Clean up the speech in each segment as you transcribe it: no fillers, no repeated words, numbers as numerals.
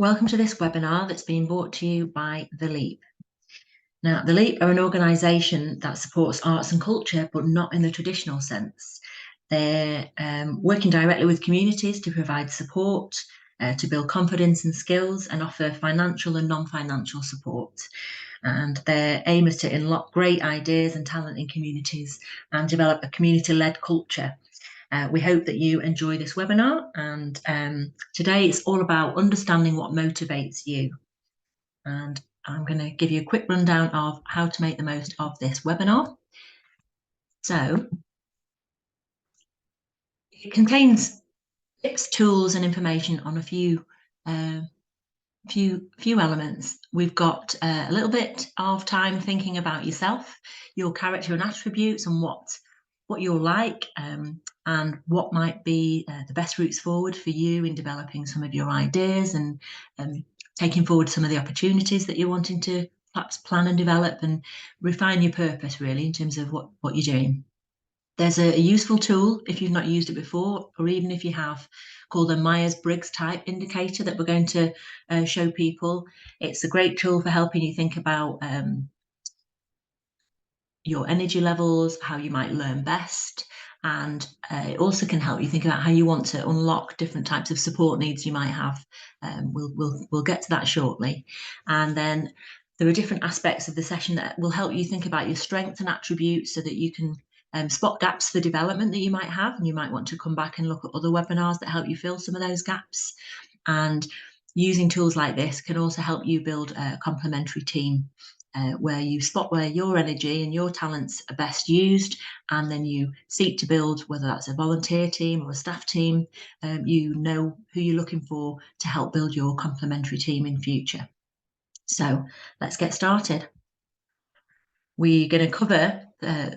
Welcome to this webinar that's been brought to you by The Leap. Now, The Leap are an organisation that supports arts and culture, but not in the traditional sense. They're working directly with communities to provide support, to build confidence and skills, and offer financial and non-financial support. And their aim is to unlock great ideas and talent in communities and develop a community-led culture. We hope that you enjoy this webinar, and today it's all about understanding what motivates you. And I'm going to give you a quick rundown of how to make the most of this webinar. So it contains tips, tools and information on a few elements. We've got a little bit of time thinking about yourself, your character and attributes, and what you're like, and what might be the best routes forward for you in developing some of your ideas and taking forward some of the opportunities that you're wanting to perhaps plan and develop and refine your purpose, really, in terms of what you're doing. There's a useful tool, if you've not used it before, or even if you have, called the Myers-Briggs type indicator that we're going to show people. It's a great tool for helping you think about your energy levels, how you might learn best, and it also can help you think about how you want to unlock different types of support needs you might have. We'll get to that shortly. And then there are different aspects of the session that will help you think about your strengths and attributes so that you can spot gaps for development that you might have, and you might want to come back and look at other webinars that help you fill some of those gaps. And using tools like this can also help you build a complementary team, where you spot where your energy and your talents are best used, and then you seek to build, whether that's a volunteer team or a staff team, you know who you're looking for to help build your complementary team in future. So let's get started. We're going to cover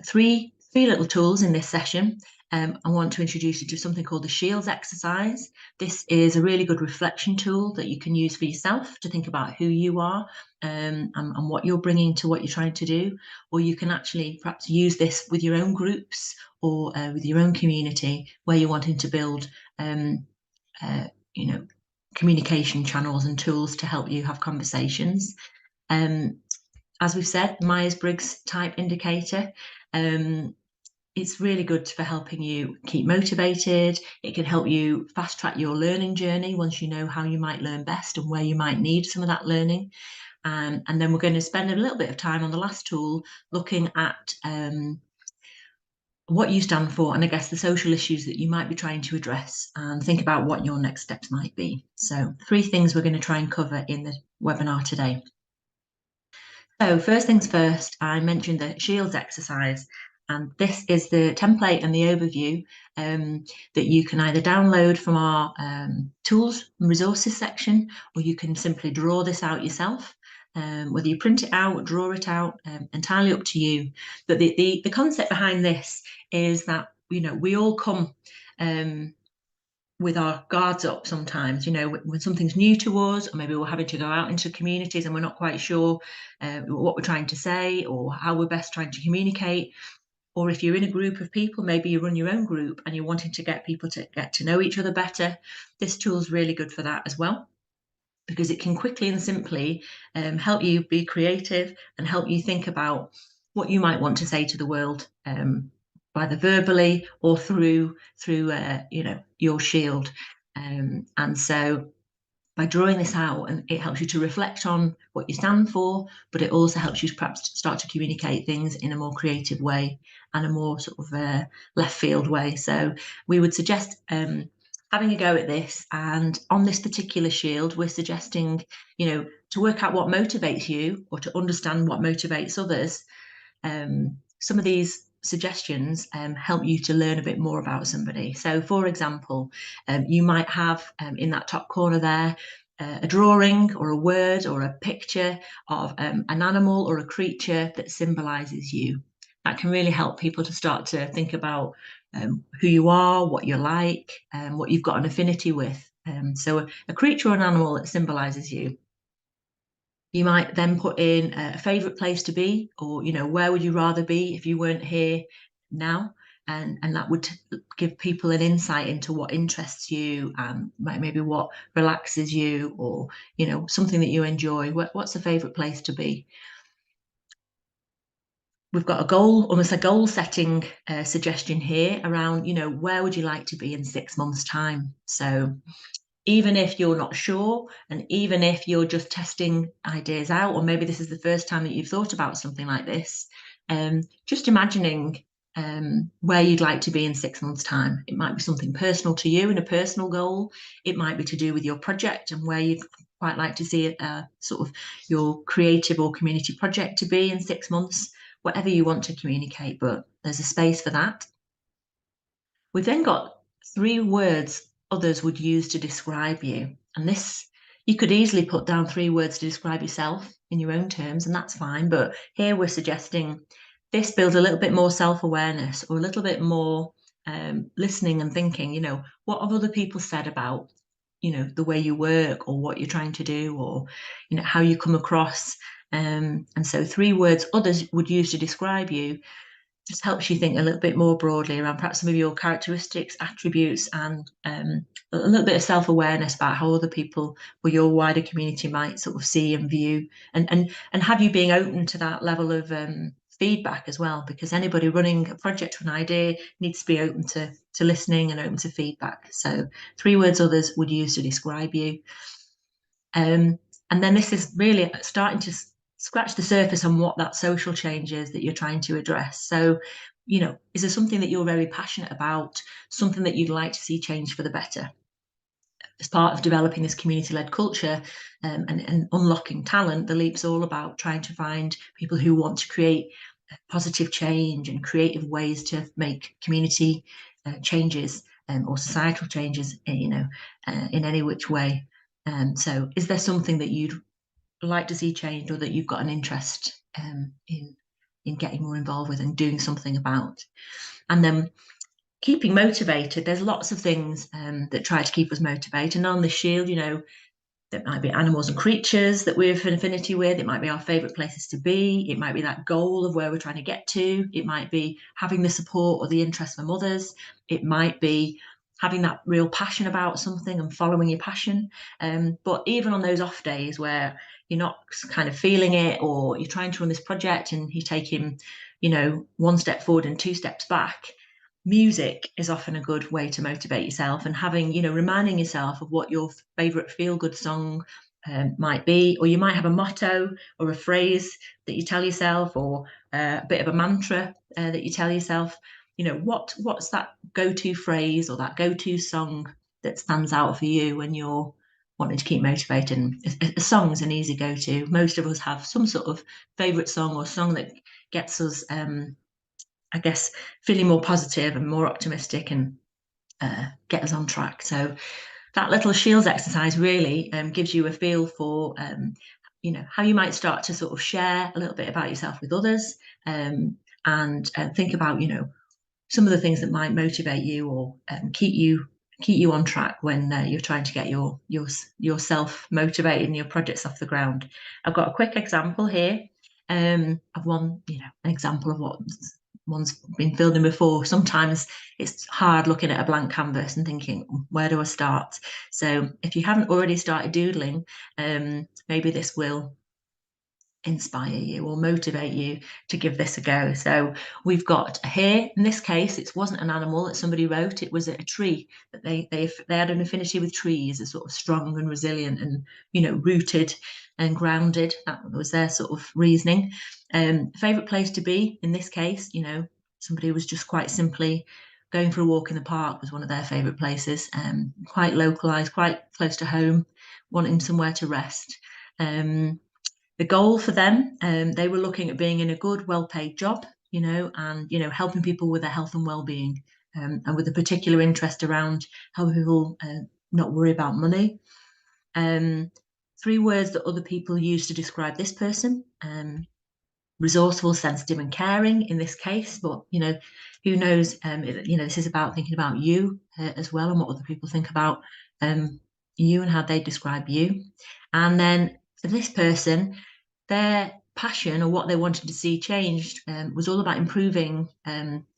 three little tools in this session. I want to introduce you to something called the Shields exercise. This is a really good reflection tool that you can use for yourself to think about who you are and what you're bringing to what you're trying to do. Or you can actually perhaps use this with your own groups or with your own community where you're wanting to build communication channels and tools to help you have conversations. As we've said, Myers-Briggs type indicator. It's really good for helping you keep motivated. It can help you fast track your learning journey once you know how you might learn best and where you might need some of that learning. And then we're going to spend a little bit of time on the last tool looking at what you stand for and I guess the social issues that you might be trying to address, and think about what your next steps might be. So 3 things we're going to try and cover in the webinar today. So first things first, I mentioned the Shields exercise, and this is the template and the overview that you can either download from our tools and resources section, or you can simply draw this out yourself. Whether you print it out, draw it out, entirely up to you. But the concept behind this is that, you know, we all come with our guards up sometimes, you know, when something's new to us, or maybe we're having to go out into communities and we're not quite sure what we're trying to say or how we're best trying to communicate. Or if you're in a group of people, maybe you run your own group and you're wanting to get people to get to know each other better. This tool's really good for that as well, because it can quickly and simply help you be creative and help you think about what you might want to say to the world, either verbally or through your shield. And so by drawing this out, and it helps you to reflect on what you stand for, but it also helps you to perhaps start to communicate things in a more creative way and a more sort of left field way. So we would suggest having a go at this, and on this particular shield we're suggesting, you know, to work out what motivates you or to understand what motivates others. Some of these suggestions help you to learn a bit more about somebody. So for example, you might have in that top corner there a drawing or a word or a picture of an animal or a creature that symbolizes you. That can really help people to start to think about who you are, what you're like, what you've got an affinity with. So a creature or an animal that symbolizes you. You might then put in a favourite place to be, or, you know, where would you rather be if you weren't here now? and that would give people an insight into what interests you and maybe what relaxes you, or something that you enjoy. What's a favorite place to be? We've got a goal, almost a goal setting suggestion here around, where would you like to be in 6 months' time? So even if you're not sure, and even if you're just testing ideas out, or maybe this is the first time that you've thought about something like this, just imagining where you'd like to be in 6 months' time. It might be something personal to you and a personal goal. It might be to do with your project and where you'd quite like to see sort of your creative or community project to be in 6 months, whatever you want to communicate, but there's a space for that. We've then got 3 words others would use to describe you. And this, you could easily put down 3 words to describe yourself in your own terms, and that's fine. But here we're suggesting this builds a little bit more self-awareness, or a little bit more listening and thinking, what have other people said about, the way you work, or what you're trying to do, or, how you come across. And so 3 words others would use to describe you just helps you think a little bit more broadly around perhaps some of your characteristics, attributes, and a little bit of self-awareness about how other people or your wider community might sort of see and view, and have you being open to that level of feedback as well, because anybody running a project or an idea needs to be open to listening and open to feedback. So 3 words others would use to describe you. And then this is really starting to scratch the surface on what that social change is that you're trying to address. So, is there something that you're very passionate about, something that you'd like to see change for the better? As part of developing this community-led culture and unlocking talent, the Leap's all about trying to find people who want to create positive change and creative ways to make community changes or societal changes, in any which way. So is there something that you'd like to see changed, or that you've got an interest in getting more involved with and doing something about? And then keeping motivated, there's lots of things that try to keep us motivated. And on the shield, there might be animals and creatures that we have an affinity with. It might be our favourite places to be. It might be that goal of where we're trying to get to. It might be having the support or the interest from others. It might be having that real passion about something and following your passion. But even on those off days where you're not kind of feeling it, or you're trying to run this project and you're taking, 1 step forward and 2 steps back, music is often a good way to motivate yourself, and having, reminding yourself of what your favorite feel-good song might be, or you might have a motto or a phrase that you tell yourself, or a bit of a mantra that you tell yourself. What's that go-to phrase or that go-to song that stands out for you when you're wanting to keep motivated? A song is an easy go-to. Most of us have some sort of favorite song, or song that gets us I guess, feeling more positive and more optimistic, and get us on track. So that little shields exercise really gives you a feel for, how you might start to sort of share a little bit about yourself with others, and think about, some of the things that might motivate you, or keep you on track when you're trying to get yourself motivated and your projects off the ground. I've got a quick example here of one, an example of what one's been filled in before. Sometimes it's hard looking at a blank canvas and thinking, where do I start? So if you haven't already started doodling, maybe this will inspire you or motivate you to give this a go. So we've got here, in this case, it wasn't an animal that somebody wrote, it was a tree, that they had an affinity with trees, a sort of strong and resilient and, rooted and grounded. That was their sort of reasoning. Favorite place to be, in this case, somebody was just quite simply going for a walk in the park was one of their favorite places, quite localized, quite close to home, wanting somewhere to rest. The goal for them, they were looking at being in a good, well-paid job, and, helping people with their health and well-being, and with a particular interest around helping people not worry about money. 3 words that other people use to describe this person: resourceful, sensitive, and caring in this case. But, who knows, this is about thinking about you as well, and what other people think about you and how they describe you. And then for this person, their passion, or what they wanted to see changed, was all about improving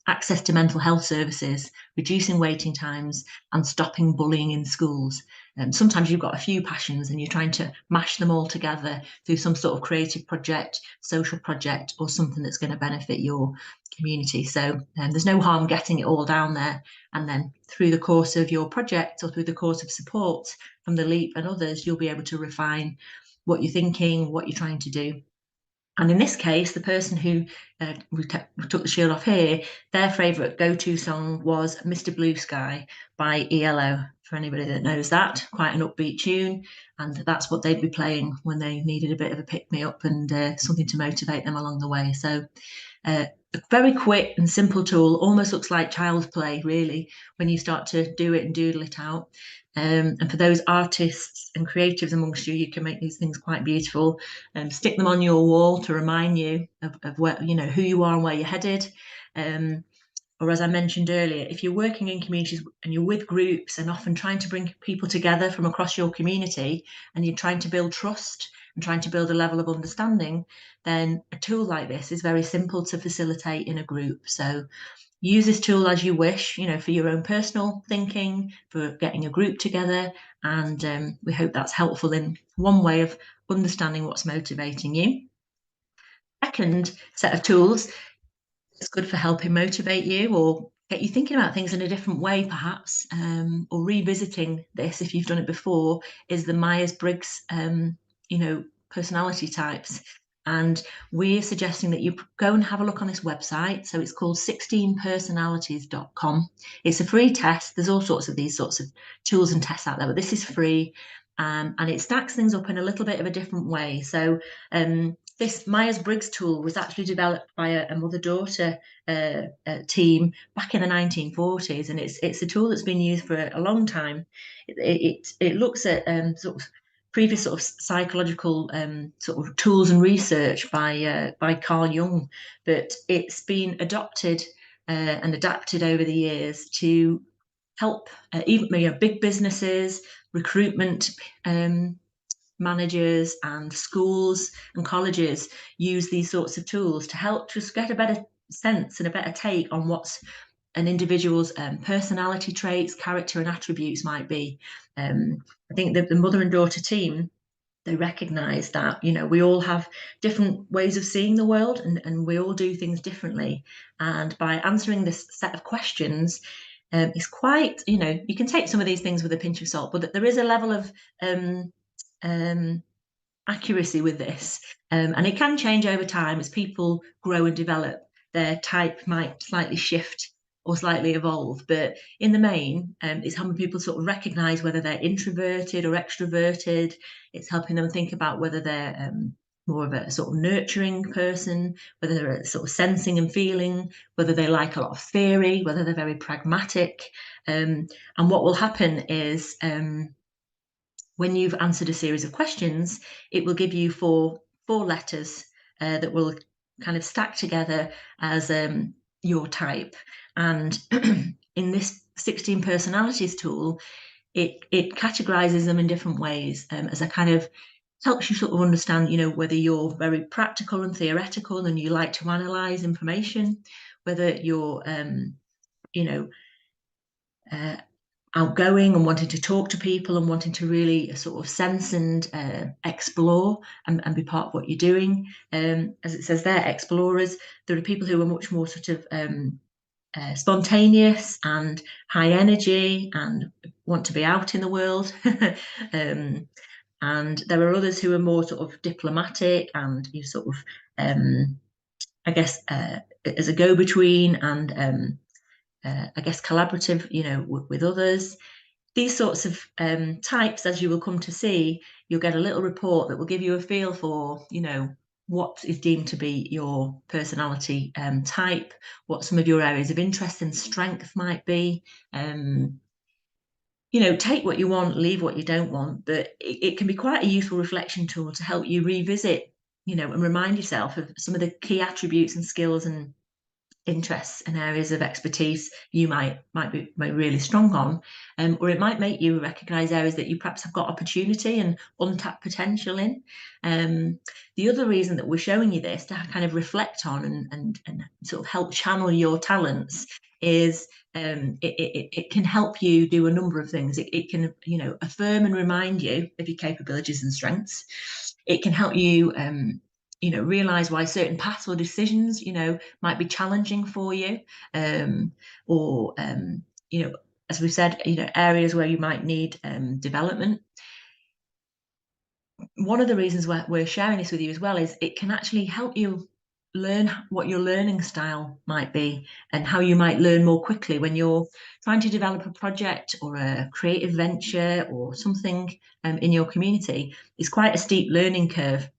access to mental health services, reducing waiting times, and stopping bullying in schools. Sometimes you've got a few passions and you're trying to mash them all together through some sort of creative project, social project, or something that's going to benefit your community. So there's no harm getting it all down there. And then through the course of your project or through the course of support from the LEAP and others, you'll be able to refine what you're thinking, what you're trying to do. And in this case, the person who we took the shield off here, their favourite go-to song was Mr. Blue Sky by ELO. For anybody that knows that, quite an upbeat tune. And that's what they'd be playing when they needed a bit of a pick-me-up and something to motivate them along the way. So a very quick and simple tool, almost looks like child's play, really, when you start to do it and doodle it out. And for those artists and creatives amongst you, you can make these things quite beautiful and stick them on your wall to remind you of where, who you are and where you're headed. Or as I mentioned earlier, if you're working in communities and you're with groups and often trying to bring people together from across your community and you're trying to build trust and trying to build a level of understanding, then a tool like this is very simple to facilitate in a group. So use this tool as you wish, for your own personal thinking, for getting a group together. And we hope that's helpful in one way of understanding what's motivating you. Second set of tools, it's good for helping motivate you or get you thinking about things in a different way, perhaps, or revisiting this if you've done it before, is the Myers-Briggs, personality types. And we're suggesting that you go and have a look on this website. So it's called 16personalities.com. It's a free test. There's all sorts of these sorts of tools and tests out there, but this is free. And it stacks things up in a little bit of a different way. So this Myers-Briggs tool was actually developed by a mother-daughter team back in the 1940s, and it's a tool that's been used for a long time. It looks at sort of previous sort of psychological sort of tools and research by Carl Jung, but it's been adopted and adapted over the years to help even big businesses, recruitment managers and schools and colleges use these sorts of tools to help just get a better sense and a better take on what's an individual's personality traits, character and attributes might be. I think that the mother and daughter team, they recognise that, we all have different ways of seeing the world and we all do things differently. And by answering this set of questions, it's quite, you can take some of these things with a pinch of salt, but there is a level of accuracy with this, and it can change over time as people grow and develop. Their type might slightly shift or slightly evolve, but in the main, it's helping people sort of recognize whether they're introverted or extroverted. It's helping them think about whether they're more of a sort of nurturing person, whether they're sort of sensing and feeling, whether they like a lot of theory, whether they're very pragmatic. And what will happen is when you've answered a series of questions, it will give you four letters that will kind of stack together as your type. And in this 16 personalities tool, it categorizes them in different ways as a kind of helps you sort of understand, whether you're very practical and theoretical and you like to analyze information, whether you're, outgoing and wanting to talk to people and wanting to really sort of sense and explore and be part of what you're doing. As it says there, explorers, there are people who are much more sort of spontaneous and high energy and want to be out in the world. And there are others who are more sort of diplomatic and you sort of, I guess, as a go-between and I guess collaborative, with others. These sorts of types, as you will come to see, you'll get a little report that will give you a feel for, what is deemed to be your personality type, what some of your areas of interest and strength might be. Take what you want, leave what you don't want, but it can be quite a useful reflection tool to help you revisit, and remind yourself of some of the key attributes and skills and interests and areas of expertise you might be really strong on, or it might make you recognise areas that you perhaps have got opportunity and untapped potential in. The other reason that we're showing you this to kind of reflect on and sort of help channel your talents is it can help you do a number of things. It can, you know, affirm and remind you of your capabilities and strengths. It can help you you know, realize why certain paths or decisions, you know, might be challenging for you, or you know, as we said, you know, areas where you might need development. One of the reasons we're sharing this with you as well is it can actually help you learn what your learning style might be and how you might learn more quickly when you're trying to develop a project or a creative venture or something in your community. It's quite a steep learning curve.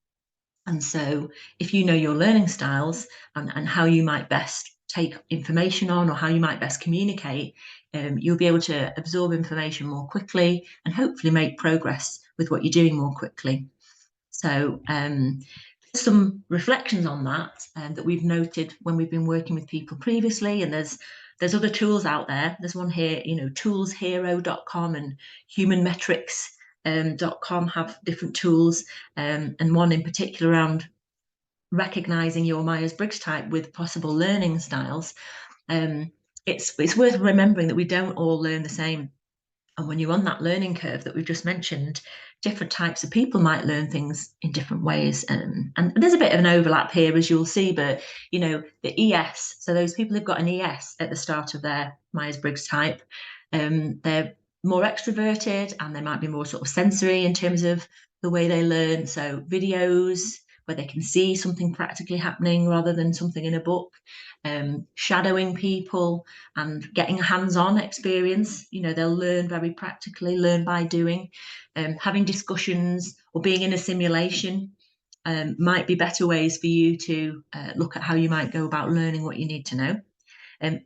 And so if you know your learning styles and how you might best take information on or how you might best communicate, you'll be able to absorb information more quickly and hopefully make progress with what you're doing more quickly. So some reflections on that that we've noted when we've been working with people previously, and there's other tools out there. There's one here, you know, toolshero.com and humanmetrics.com have different tools, and one in particular around recognizing your Myers-Briggs type with possible learning styles. It's worth remembering that we don't all learn the same. And when you're on that learning curve that we've just mentioned, different types of people might learn things in different ways. And there's a bit of an overlap here, as you'll see, but, you know, the ES, so those people who've got an ES at the start of their Myers-Briggs type, they're more extroverted and they might be more sort of sensory in terms of the way they learn. So videos where they can see something practically happening rather than something in a book, shadowing people and getting a hands-on experience. You know, they'll learn very practically, learn by doing. Having discussions or being in a simulation might be better ways for you to look at how you might go about learning what you need to know.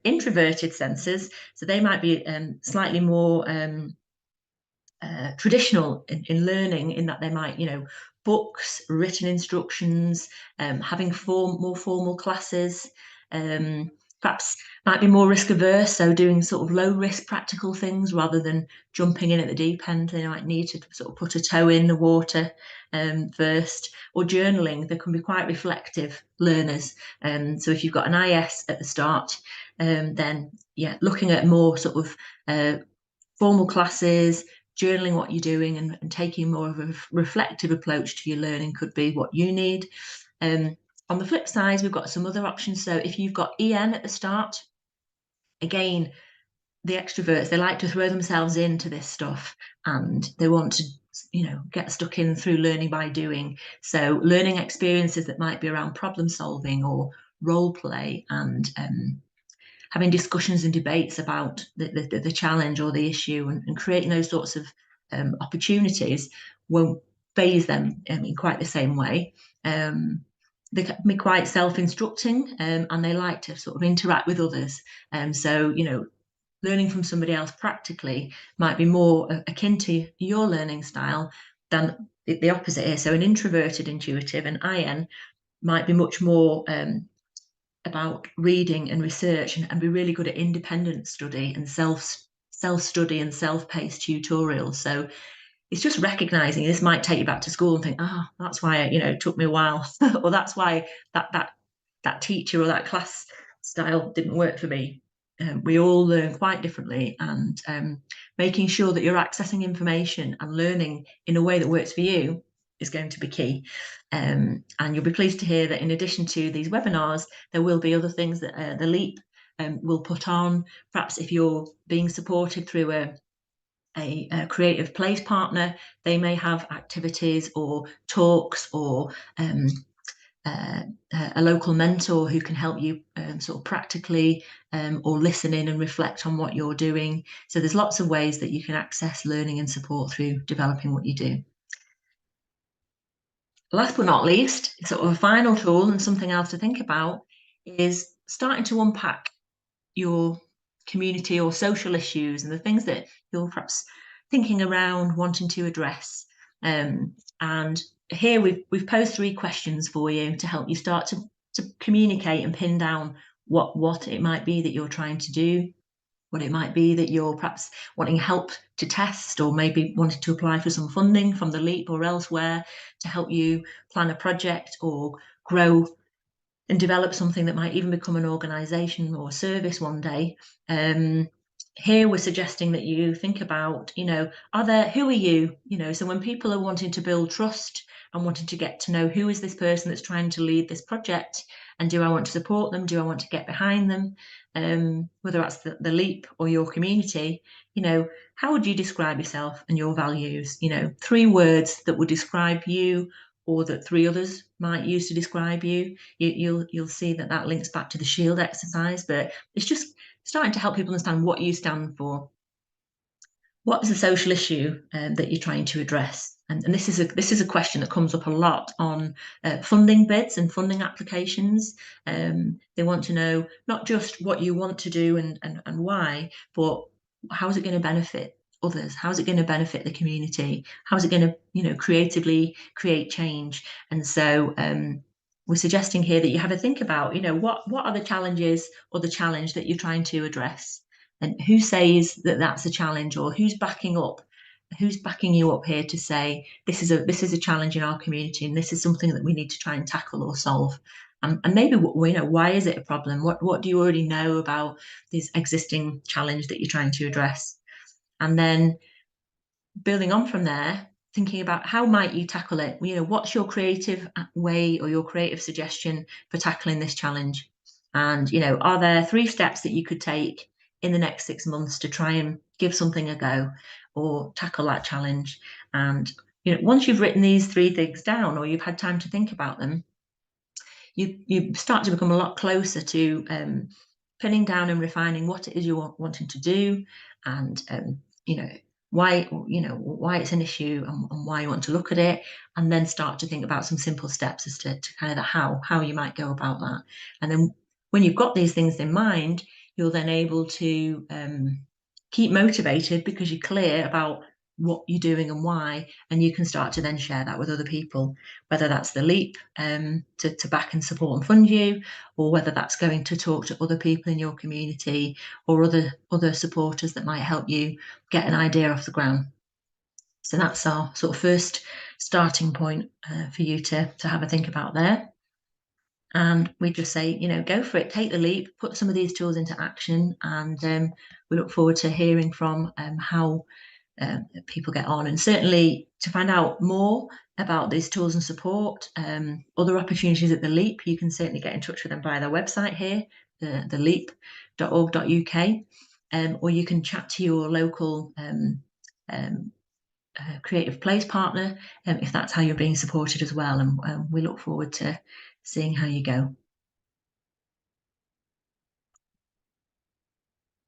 Introverted sensors, so they might be slightly more traditional in learning, in that they might, you know, books, written instructions, having more formal classes, perhaps might be more risk averse, so doing sort of low risk practical things rather than jumping in at the deep end. They might need to sort of put a toe in the water first. Or journaling, they can be quite reflective learners. So if you've got an IS at the start, then yeah, looking at more sort of formal classes, journaling what you're doing and taking more of a reflective approach to your learning could be what you need. On the flip side, we've got some other options. So if you've got EN at the start, again, the extroverts, they like to throw themselves into this stuff and they want to, you know, get stuck in through learning by doing. So learning experiences that might be around problem solving or role play and having discussions and debates about the challenge or the issue and creating those sorts of opportunities won't phase them in quite the same way. They can be quite self-instructing and they like to sort of interact with others. So, you know, learning from somebody else practically might be more akin to your learning style than the opposite here. So an introverted intuitive, an IN, might be much more about reading and research and be really good at independent study and self-study and self-paced tutorials. So it's just recognizing this might take you back to school and think, oh, that's why it took me a while, or that's why that teacher or that class style didn't work for me. We all learn quite differently, and making sure that you're accessing information and learning in a way that works for you is going to be key. And you'll be pleased to hear that in addition to these webinars, there will be other things that the LEAP will put on. Perhaps if you're being supported through a creative place partner, they may have activities or talks or a local mentor who can help you sort of practically or listen in and reflect on what you're doing. So there's lots of ways that you can access learning and support through developing what you do. Last but not least, sort of a final tool and something else to think about is starting to unpack your community or social issues and the things that you're perhaps thinking around, wanting to address. And here we've posed 3 questions for you to help you start to communicate and pin down what it might be that you're trying to do, what it might be that you're perhaps wanting help to test, or maybe wanting to apply for some funding from the LEAP or elsewhere to help you plan a project or grow and develop something that might even become an organisation or a service one day. Here we're suggesting that you think about, who are you? So when people are wanting to build trust and wanting to get to know who is this person that's trying to lead this project, and do I want to support them? Do I want to get behind them? Whether that's the LEAP or your community, how would you describe yourself and your values? 3 words that would describe you, or that 3 others might use to describe you. You'll see that links back to the SHIELD exercise, but it's just starting to help people understand what you stand for. What is the social issue that you're trying to address? And this is a question that comes up a lot on funding bids and funding applications. They want to know not just what you want to do and why, but how is it going to benefit others? How is it going to benefit the community? How is it going to, creatively create change? And so we're suggesting here that you have a think about, what are the challenges or the challenge that you're trying to address? And who says that that's a challenge, or who's backing you up here to say this is a challenge in our community, and this is something that we need to try and tackle or solve. And maybe why is it a problem? What do you already know about this existing challenge that you're trying to address? And then building on from there, thinking about how might you tackle it? What's your creative way or your creative suggestion for tackling this challenge? And are there 3 steps that you could take in the next 6 months to try and give something a go or tackle that challenge? And once you've written these 3 things down, or you've had time to think about them, you start to become a lot closer to pinning down and refining what it is you're wanting to do, and why it's an issue, and why you want to look at it, and then start to think about some simple steps as to kind of the how you might go about that. And then when you've got these things in mind, you're then able to keep motivated because you're clear about what you're doing and why, and you can start to then share that with other people, whether that's the LEAP to back and support and fund you, or whether that's going to talk to other people in your community or other supporters that might help you get an idea off the ground. So that's our sort of first starting point for you to have a think about there. And we just say, go for it, take the leap, put some of these tools into action, and we look forward to hearing from how people get on. And certainly to find out more about these tools and support, other opportunities at the LEAP, you can certainly get in touch with them via their website here, the leap.org.uk, or you can chat to your local Creative Place partner if that's how you're being supported as well. And we look forward to seeing how you go.